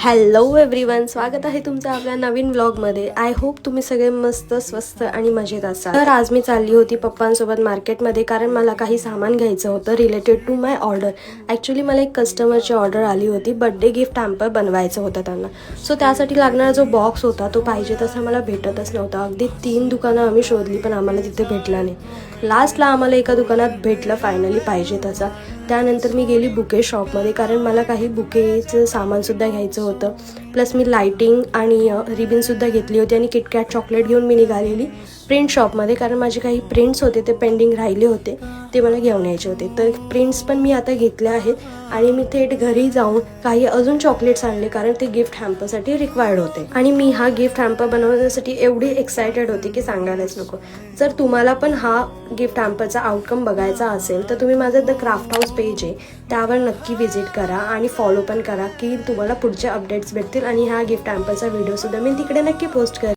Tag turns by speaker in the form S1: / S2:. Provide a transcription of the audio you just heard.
S1: Hello everyone, स्वागत आहे तुमचं आपल्या नवीन व्लॉगमध्ये. आय होप तुम्ही सगळे मस्त स्वस्त आणि मजेत असाल. तर आज मी चालली होती पप्पांसोबत मार्केटमध्ये, कारण मला काही सामान घ्यायचं होतं related to my order. Actually मला एक कस्टमरची ऑर्डर आली होती, बर्थडे गिफ्ट हॅम्पर बनवायचं होतं त्यांना. सो त्यासाठी लागणारा जो बॉक्स होता तो पाहिजे तसा मला भेटतच नव्हता. अगदी 3 दुकानं आम्ही शोधली पण आम्हाला तिथे भेटला नाही. लास्टला आम्हाला एका दुकानात भेटलं फायनली पाहिजे तसा. त्यानंतर मी गेली बुके शॉपमध्ये, कारण मला काही बुकेचं सामानसुद्धा घ्यायचं होतं. प्लस मी लाइटिंग आणि रिबिनसुद्धा घेतली होती आणि किटकॅट चॉकलेट घेऊन मी निघालेली प्रिंट शॉपमध्ये, कारण माझे काही प्रिंट्स होते ते पेंडिंग राहिले होते, ते मला घेऊन यायचे होते. तर प्रिंट्स पण मी आता घेतले आहेत आणि मी थेट घरी जाऊन काही अजून चॉकलेट्स आणले, कारण ते गिफ्ट हॅम्परसाठी रिक्वायर्ड होते. आणि मी हा गिफ्ट हॅम्पर बनवण्यासाठी एवढी एक्सायटेड होते की सांगायलाच नको. जर तुम्हाला पण हा गिफ्ट हॅम्परचा आउटकम बघायचा असेल तर तुम्ही माझं द क्राफ्ट हाऊस पेज आहे त्यावर नक्की व्हिजिट करा आणि फॉलो पण करा, की तुम्हाला पुढचे अपडेट्स भेटतील. आणि ह्या गिफ्ट हॅम्परचा व्हिडिओसुद्धा मी तिकडे नक्की पोस्ट करेन.